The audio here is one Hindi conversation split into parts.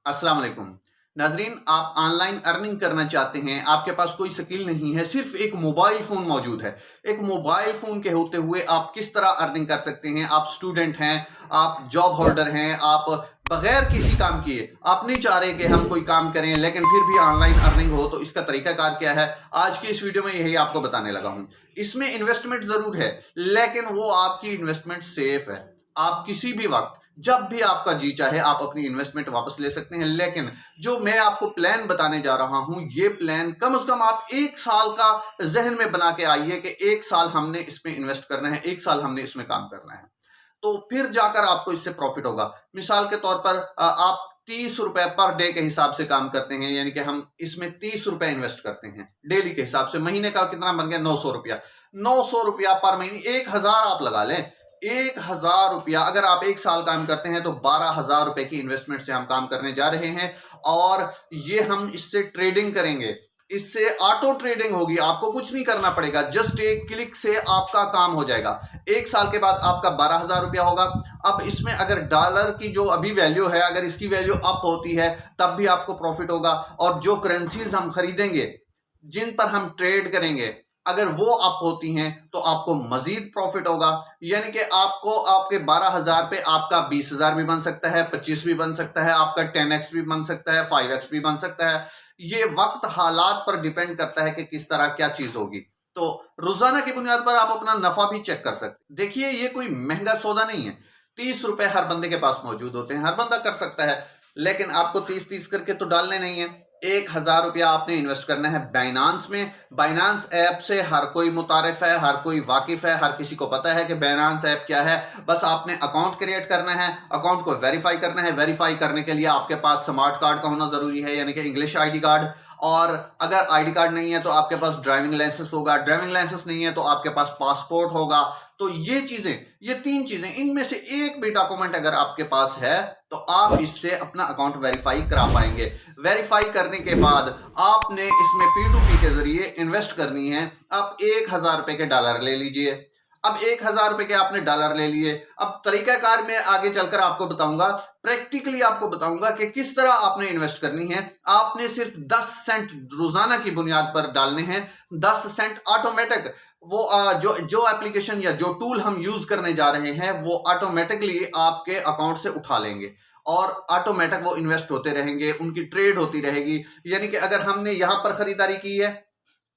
अस्सलाम वालेकुम नाजरीन, आप ऑनलाइन अर्निंग करना चाहते हैं, आपके पास कोई स्किल नहीं है, सिर्फ एक मोबाइल फोन मौजूद है। एक मोबाइल फोन के होते हुए आप किस तरह अर्निंग कर सकते हैं। आप स्टूडेंट हैं, आप जॉब होल्डर हैं, आप बगैर किसी काम किए आप नहीं चाह रहे कि हम कोई काम करें लेकिन फिर भी ऑनलाइन अर्निंग हो, तो इसका तरीकाकार क्या है, आज की इस वीडियो में यही आपको बताने लगा हूं। इसमें इन्वेस्टमेंट जरूर है लेकिन वो आपकी इन्वेस्टमेंट सेफ है। आप किसी भी वक्त जब भी आपका जी चाहे आप अपनी इन्वेस्टमेंट वापस ले सकते हैं। लेकिन जो मैं आपको प्लान बताने जा रहा हूं, ये प्लान कम से कम आप 1 साल का जहन में बना के आइए कि 1 साल हमने इसमें इन्वेस्ट करना है, 1 साल हमने इसमें काम करना है, तो फिर जाकर आपको इससे प्रॉफिट होगा। मिसाल के तौर पर आप 30 रुपए पर डे के हिसाब से काम करते हैं, यानी कि हम इसमें 30 रुपए इन्वेस्ट करते हैं डेली के हिसाब से। महीने का कितना बन गया? 900 रुपया। 900 रुपया पर महीने, 1000 आप लगा लें। 1000 रुपया अगर आप 1 साल काम करते हैं तो 12,000 रुपए की इन्वेस्टमेंट से हम काम करने जा रहे हैं। और ये हम इससे ट्रेडिंग करेंगे, इससे ऑटो ट्रेडिंग होगी, आपको कुछ नहीं करना पड़ेगा, जस्ट एक क्लिक से आपका काम हो जाएगा। 1 साल के बाद आपका 12,000 रुपया होगा। अब इसमें अगर डॉलर की जो अभी वैल्यू है, अगर इसकी वैल्यू अप होती है तब भी आपको प्रॉफिट होगा। और जो करेंसीज हम खरीदेंगे, जिन पर हम ट्रेड करेंगे, अगर वो अप होती हैं तो आपको मजीद प्रॉफिट होगा। यानी कि आपको आपके 12,000 पे आपका 20,000 भी बन सकता है, 25 भी बन सकता है, आपका 10x भी बन सकता है, 5x भी बन सकता है। ये वक्त हालात पर डिपेंड करता है कि किस तरह क्या चीज होगी। तो रोजाना की बुनियाद पर आप अपना नफा भी चेक कर सकते। देखिए, ये कोई महंगा सौदा नहीं है। 30 रुपए हर बंदे के पास मौजूद होते हैं, हर बंदा कर सकता है, लेकिन आपको 30-30 करके तो डालने नहीं है। 1,000 रुपया आपने इन्वेस्ट करना है बाइनांस में। बाइनांस ऐप से हर कोई मुतारिफ है, हर कोई वाकिफ है, हर किसी को पता है कि बाइनांस ऐप क्या है। बस आपने अकाउंट क्रिएट करना है, अकाउंट को वेरीफाई करना है। वेरीफाई करने के लिए आपके पास स्मार्ट कार्ड का होना जरूरी है, यानी कि इंग्लिश आईडी कार्ड। और अगर आईडी कार्ड नहीं है तो आपके पास ड्राइविंग लाइसेंस होगा, ड्राइविंग लाइसेंस नहीं है तो आपके पास पासपोर्ट होगा। तो ये चीजें, ये 3 चीजें, इनमें से एक भी डॉक्यूमेंट अगर आपके पास है तो आप इससे अपना अकाउंट वेरीफाई करा पाएंगे। वेरीफाई करने के बाद आपने इसमें P2P के जरिए इन्वेस्ट करनी है। आप 1,000 रुपए के डॉलर ले लीजिए। अब 1,000 रुपए के आपने डॉलर ले लिए। अब तरीकाकार में आगे चलकर आपको बताऊंगा, प्रैक्टिकली आपको बताऊंगा कि किस तरह आपने इन्वेस्ट करनी है। आपने सिर्फ 10 सेंट रोजाना की बुनियाद पर डालने हैं। 10 सेंट ऑटोमेटिक, वो जो एप्लीकेशन या जो टूल हम यूज करने जा रहे हैं वो ऑटोमेटिकली आपके अकाउंट से उठा लेंगे और ऑटोमेटिक वो इन्वेस्ट होते रहेंगे, उनकी ट्रेड होती रहेगी। यानी कि अगर हमने यहां पर खरीदारी की है,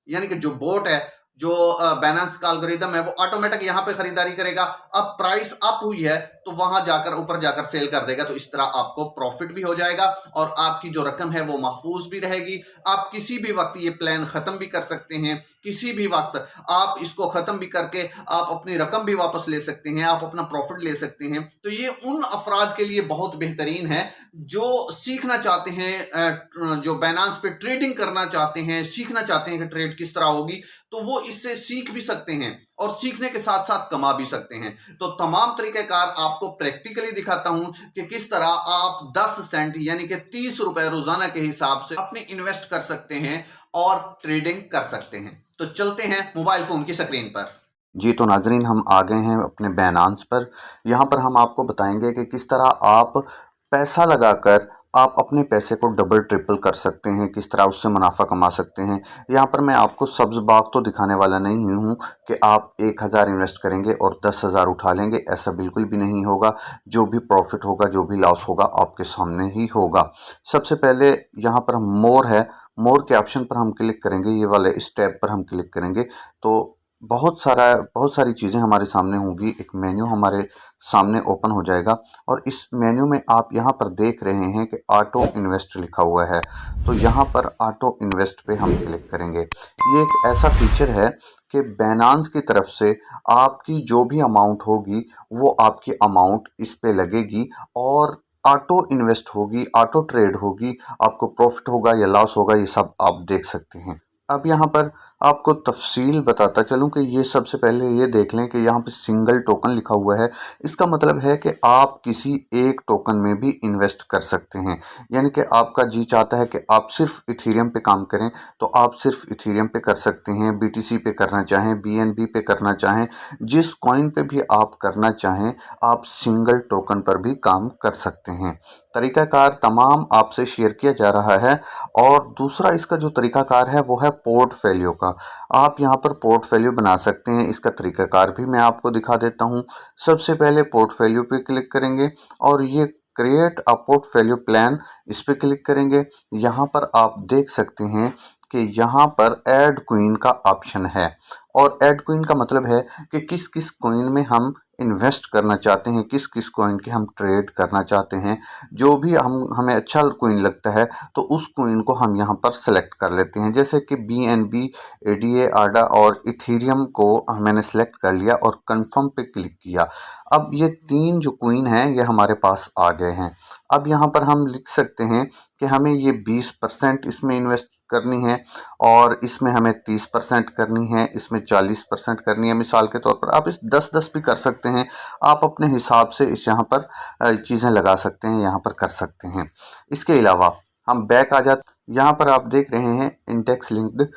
यानी कि जो बोट है, जो बाइनेंस का एल्गोरिदम है, वो ऑटोमेटिक यहां पे खरीदारी करेगा। अब प्राइस अप हुई है तो वहां जाकर ऊपर जाकर सेल कर देगा। तो इस तरह आपको प्रॉफिट भी हो जाएगा और आपकी जो रकम है वो महफूज भी रहेगी। आप किसी भी वक्त ये प्लान खत्म भी कर सकते हैं, किसी भी वक्त आप इसको खत्म भी करके आप अपनी रकम भी वापस ले सकते हैं, आप अपना प्रॉफिट ले सकते हैं। तो ये उन अफराद के लिए बहुत बेहतरीन है जो सीखना चाहते हैं, जो बाइनेंस पे ट्रेडिंग करना चाहते हैं, सीखना चाहते हैं कि ट्रेड किस तरह होगी, तो वो इससे सीख भी सकते हैं और सीखने के साथ साथ कमा भी सकते हैं। तो तमाम तरीकेकार आपको प्रैक्टिकली दिखाता हूं कि किस तरह आप 10 सेंट यानी कि 30 रुपए रोजाना के हिसाब से अपने इन्वेस्ट कर सकते हैं और ट्रेडिंग कर सकते हैं। तो चलते हैं मोबाइल फोन की स्क्रीन पर। जी तो नाजरीन, हम आ गए हैं अपने बाइनेंस पर। यहाँ पर हम आपको बताएंगे कि किस तरह आप पैसा लगाकर आप अपने पैसे को डबल ट्रिपल कर सकते हैं, किस तरह उससे मुनाफा कमा सकते हैं। यहाँ पर मैं आपको सब्ज़ बाग तो दिखाने वाला नहीं हूँ कि आप 1,000 इन्वेस्ट करेंगे और 10,000 उठा लेंगे, ऐसा बिल्कुल भी नहीं होगा। जो भी प्रॉफिट होगा, जो भी लॉस होगा, आपके सामने ही होगा। सबसे पहले यहाँ पर मोर है, मोर के ऑप्शन पर हम क्लिक करेंगे, ये वाले इस टैब पर हम क्लिक करेंगे तो बहुत सारी चीज़ें हमारे सामने होंगी। एक मेन्यू हमारे सामने ओपन हो जाएगा और इस मेन्यू में आप यहाँ पर देख रहे हैं कि ऑटो इन्वेस्ट लिखा हुआ है। तो यहाँ पर ऑटो इन्वेस्ट पे हम क्लिक करेंगे। ये एक ऐसा फीचर है कि बाइनेंस की तरफ से आपकी जो भी अमाउंट होगी वो आपकी अमाउंट इस पे लगेगी और ऑटो इन्वेस्ट होगी, ऑटो ट्रेड होगी। आपको प्रॉफिट होगा या लॉस होगा, ये सब आप देख सकते हैं। अब यहाँ पर आपको तफसील बताता चलूँ कि ये सबसे पहले ये देख लें कि यहाँ पे सिंगल टोकन लिखा हुआ है। इसका मतलब है कि आप किसी एक टोकन में भी इन्वेस्ट कर सकते हैं। यानी कि आपका जी चाहता है कि आप सिर्फ इथेरियम पे काम करें तो आप सिर्फ इथेरियम पे कर सकते हैं। BTC पे करना चाहें, BNB पे करना चाहें, जिस कॉइन पे भी आप करना चाहें, आप सिंगल टोकन पर भी काम कर सकते हैं। तरीक़ाकार तमाम आपसे शेयर किया जा रहा है। और दूसरा इसका जो तरीक़ाकार है वो है पोर्टफोलियो का। आप यहाँ पर पोर्टफोलियो बना सकते हैं, इसका तरीक़ाकार भी मैं आपको दिखा देता हूँ। सबसे पहले पोर्टफोलियो पे क्लिक करेंगे और ये क्रिएट अ पोर्टफोलियो प्लान, इस पे क्लिक करेंगे। यहाँ पर आप देख सकते हैं कि यहाँ पर ऐड क्वीन का ऑप्शन है, और ऐड क्वीन का मतलब है कि किस किस कॉइन में हम इन्वेस्ट करना चाहते हैं, किस किस कॉइन की हम ट्रेड करना चाहते हैं। जो भी हमें अच्छा कॉइन लगता है तो उस कॉइन को हम यहाँ पर सेलेक्ट कर लेते हैं। जैसे कि BNB, ADA, ADA और इथेरियम को मैंने सेलेक्ट कर लिया और कंफर्म पे क्लिक किया। अब ये 3 जो कॉइन हैं ये हमारे पास आ गए हैं। अब यहाँ पर हम लिख सकते हैं कि हमें ये 20% इसमें इन्वेस्ट करनी है, और इसमें हमें 30% करनी है, इसमें 40% करनी है। मिसाल के तौर पर आप इस 10-10 भी कर सकते हैं। आप अपने हिसाब से इस यहाँ पर चीज़ें लगा सकते हैं, यहाँ पर कर सकते हैं। इसके अलावा हम बैक आ जाते, यहाँ पर आप देख रहे हैं इंडेक्स लिंक्ड,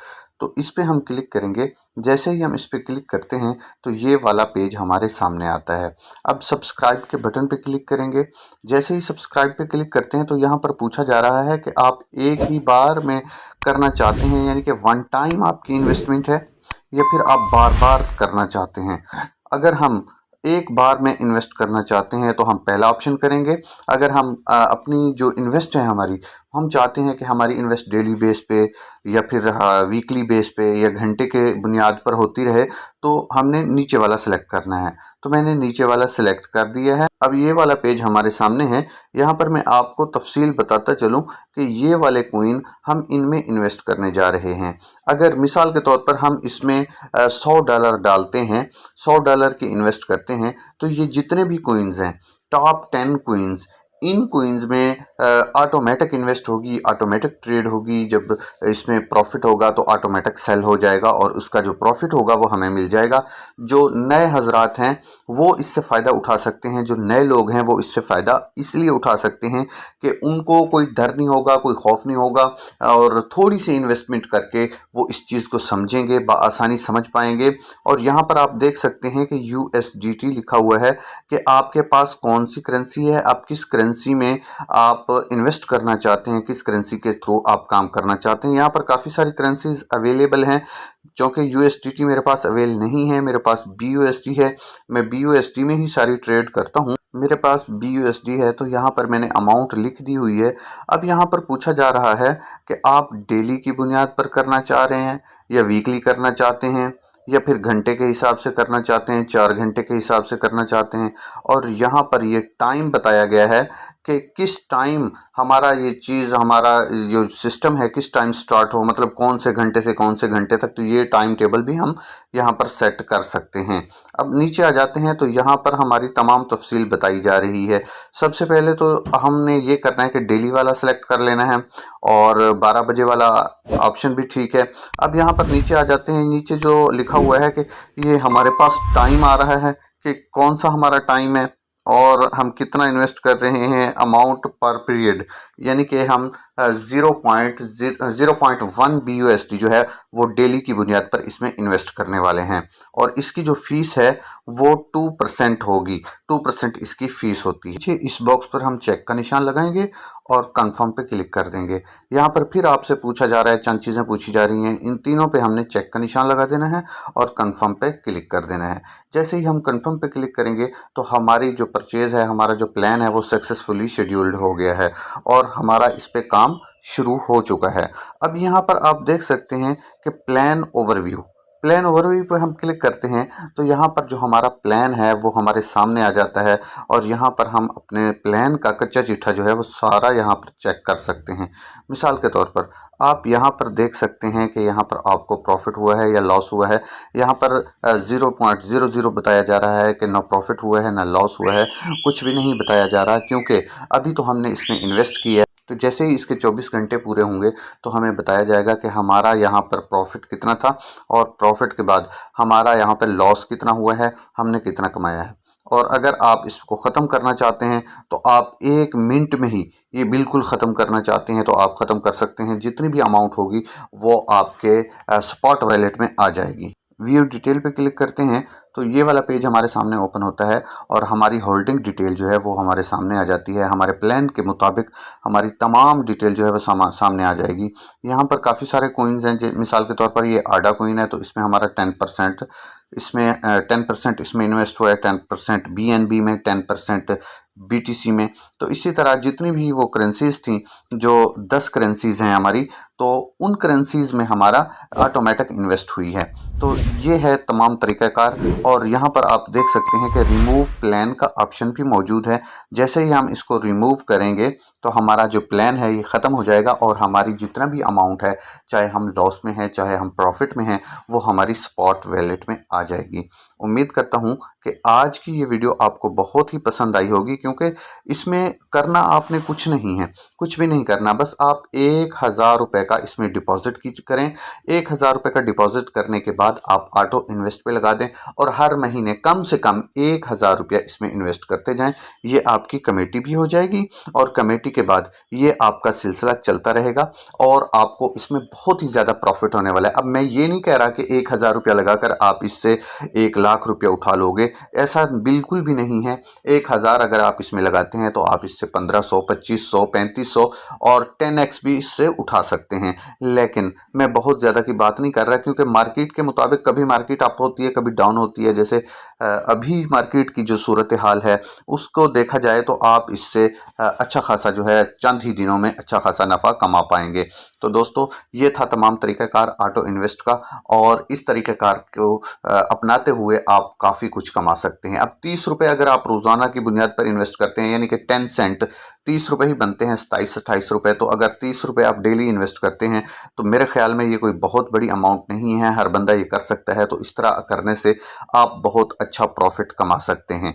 तो इस पे हम क्लिक करेंगे। जैसे ही हम इस पे क्लिक करते हैं तो ये वाला पेज हमारे सामने आता है। अब सब्सक्राइब के बटन पे क्लिक करेंगे। जैसे ही सब्सक्राइब पे क्लिक करते हैं तो यहाँ पर पूछा जा रहा है कि आप एक ही बार में करना चाहते हैं, यानी कि वन टाइम आपकी इन्वेस्टमेंट है, या फिर आप बार बार करना चाहते हैं। अगर हम एक बार में इन्वेस्ट करना चाहते हैं तो हम पहला ऑप्शन करेंगे। अगर हम अपनी जो इन्वेस्ट है हमारी, हम चाहते हैं कि हमारी इन्वेस्ट डेली बेस पे या फिर वीकली बेस पे या घंटे के बुनियाद पर होती रहे, तो हमने नीचे वाला सिलेक्ट करना है। तो मैंने नीचे वाला सिलेक्ट कर दिया है। अब ये वाला पेज हमारे सामने है। यहाँ पर मैं आपको तफसील बताता चलूँ कि ये वाले कॉइन हम इनमें इन्वेस्ट करने जा रहे हैं। अगर मिसाल के तौर पर हम इसमें $100 डालते हैं, $100 की इन्वेस्ट करते हैं, तो ये जितने भी कॉइन्स हैं, टॉप 10 कॉइन्स, इन कॉइन्स में ऑटोमेटिक इन्वेस्ट होगी, ऑटोमेटिक ट्रेड होगी। जब इसमें प्रॉफिट होगा तो ऑटोमेटिक सेल हो जाएगा और उसका जो प्रॉफिट होगा वो हमें मिल जाएगा। जो नए हजरात हैं वो इससे फ़ायदा उठा सकते हैं, जो नए लोग हैं वो इससे फ़ायदा इसलिए उठा सकते हैं कि उनको कोई डर नहीं होगा, कोई खौफ नहीं होगा, और थोड़ी सी इन्वेस्टमेंट करके वो इस चीज़ को समझेंगे, बआसानी समझ पाएंगे। और यहाँ पर आप देख सकते हैं कि USDT लिखा हुआ है कि आपके पास कौन सी करेंसी है, आप किस करेंसी में आप इन्वेस्ट करना चाहते हैं, किस करेंसी के थ्रू आप काम करना चाहते हैं। यहाँ पर काफ़ी सारी करेंसीज अवेलेबल हैं। क्योंकि USDT मेरे पास अवेल नहीं है, मेरे पास BUSD है। मैं BUSD में ही सारी ट्रेड करता हूँ। मेरे पास BUSD है तो यहाँ पर मैंने अमाउंट लिख दी हुई है। अब यहाँ पर पूछा जा रहा है कि आप डेली की बुनियाद पर करना चाह रहे हैं या वीकली करना चाहते हैं, या फिर घंटे के हिसाब से करना चाहते हैं, 4 घंटे के हिसाब से करना चाहते हैं। और यहाँ पर ये टाइम बताया गया है कि किस टाइम हमारा ये चीज़, हमारा जो सिस्टम है किस टाइम स्टार्ट हो, मतलब कौन से घंटे से कौन से घंटे तक। तो ये टाइम टेबल भी हम यहाँ पर सेट कर सकते हैं। अब नीचे आ जाते हैं तो यहाँ पर हमारी तमाम तफसील बताई जा रही है। सबसे पहले तो हमने ये करना है कि डेली वाला सेलेक्ट कर लेना है, और 12 बजे वाला ऑप्शन भी ठीक है। अब यहाँ पर नीचे आ जाते हैं। नीचे जो लिखा हुआ है कि ये हमारे पास टाइम आ रहा है कि कौन सा हमारा टाइम है और हम कितना इन्वेस्ट कर रहे हैं, अमाउंट पर पीरियड, यानी कि हम 0.1 BUSD जो है वो डेली की बुनियाद पर इसमें इन्वेस्ट करने वाले हैं। और इसकी जो फ़ीस है वो 2% होगी, 2% इसकी फ़ीस होती है। इस बॉक्स पर हम चेक का निशान लगाएंगे और कंफर्म पे क्लिक कर देंगे। यहाँ पर फिर आपसे पूछा जा रहा है, चंद चीज़ें पूछी जा रही हैं। इन तीनों पे हमने चेक का निशान लगा देना है और कंफर्म पे क्लिक कर देना है। जैसे ही हम कंफर्म पे क्लिक करेंगे तो हमारी जो परचेज़ है, हमारा जो प्लान है वो सक्सेसफुली शेड्यूल्ड हो गया है और हमारा इस पे काम शुरू हो चुका है। अब यहाँ पर आप देख सकते हैं कि प्लान ओवरव्यू पर हम क्लिक करते हैं तो यहाँ पर जो हमारा प्लान है वो हमारे सामने आ जाता है, और यहाँ पर हम अपने प्लान का कच्चा चिट्ठा जो है वो सारा यहाँ पर चेक कर सकते हैं। मिसाल के तौर पर आप यहाँ पर देख सकते हैं कि यहाँ पर आपको प्रॉफिट हुआ है या लॉस हुआ है। यहाँ पर 0.00 बताया जा रहा है कि ना प्रॉफिट हुआ है ना लॉस हुआ है, कुछ भी नहीं बताया जा रहा, क्योंकि अभी तो हमने इसमें इन्वेस्ट किया है। तो जैसे ही इसके 24 घंटे पूरे होंगे तो हमें बताया जाएगा कि हमारा यहाँ पर प्रॉफिट कितना था, और प्रॉफिट के बाद हमारा यहाँ पर लॉस कितना हुआ है, हमने कितना कमाया है। और अगर आप इसको ख़त्म करना चाहते हैं तो आप 1 मिनट में ही ये बिल्कुल ख़त्म करना चाहते हैं तो आप ख़त्म कर सकते हैं। जितनी भी अमाउंट होगी वो आपके स्पॉट वॉलेट में आ जाएगी। व्यू डिटेल पे क्लिक करते हैं तो ये वाला पेज हमारे सामने ओपन होता है और हमारी होल्डिंग डिटेल जो है वो हमारे सामने आ जाती है। हमारे प्लान के मुताबिक हमारी तमाम डिटेल जो है वो सामने आ जाएगी। यहाँ पर काफ़ी सारे कोइंस हैं, मिसाल के तौर पर ये आडा कोइन है तो इसमें हमारा 10% इसमें 10% इसमें इन्वेस्ट हुआ है, 10% BNB में, 10% BTC में। तो इसी तरह जितनी भी वो करेंसीज थी, जो 10 करेंसीज हैं हमारी, तो उन करेंसीज में हमारा ऑटोमेटिक इन्वेस्ट हुई है। तो ये है तमाम तरीक़ाकार। और यहाँ पर आप देख सकते हैं कि रिमूव प्लान का ऑप्शन भी मौजूद है। जैसे ही हम इसको रिमूव करेंगे तो हमारा जो प्लान है ये ख़त्म हो जाएगा और हमारी जितना भी अमाउंट है, चाहे हम लॉस में हैं चाहे हम प्रॉफिट में हैं, वो हमारी स्पॉट वॉलेट में आ जाएगी। उम्मीद करता हूँ कि आज की ये वीडियो आपको बहुत ही पसंद आई होगी, क्योंकि इसमें करना आपने कुछ नहीं है, कुछ भी नहीं करना, बस आप 1000 रुपये का इसमें डिपॉजिट करें। 1000 रुपये का डिपॉजिट करने के बाद आप ऑटो इन्वेस्ट पे लगा दें और हर महीने कम से कम 1000 रुपया इसमें इन्वेस्ट करते जाएं। ये आपकी कमेटी भी हो जाएगी और कमेटी के बाद ये आपका सिलसिला चलता रहेगा और आपको इसमें बहुत ही ज़्यादा प्रॉफिट होने वाला है। अब मैं ये नहीं कह रहा कि 1000 रुपया लगाकर आप इससे 1 लाख रुपया उठा लोगे, ऐसा बिल्कुल भी नहीं है। 1000 अगर आप इसमें लगाते हैं तो आप इससे 1500, 2500, 3500 और 10x भी इससे उठा सकते हैं। लेकिन मैं बहुत ज़्यादा की बात नहीं कर रहा, क्योंकि मार्केट के मुताबिक कभी मार्केट अप होती है, कभी डाउन होती है। जैसे अभी मार्केट की जो सूरत हाल है उसको देखा जाए तो आप इससे अच्छा खासा जो है चंद ही दिनों में अच्छा खासा नफ़ा कमा पाएंगे। तो दोस्तों, ये था तमाम तरीक़ाकार ऑटो इन्वेस्ट का, और इस तरीक़ाकार को अपनाते हुए आप काफ़ी कुछ कमा सकते हैं। अब 30 रुपये अगर आप रोज़ाना की बुनियाद पर इन्वेस्ट करते हैं, यानी कि 10 सेंट 30 रुपये ही बनते हैं, 27-28 रुपये। तो अगर 30 रुपये आप डेली इन्वेस्ट करते हैं तो मेरे ख्याल में ये कोई बहुत बड़ी अमाउंट नहीं है, हर बंदा ये कर सकता है। तो इस तरह करने से आप बहुत अच्छा प्रॉफिट कमा सकते हैं।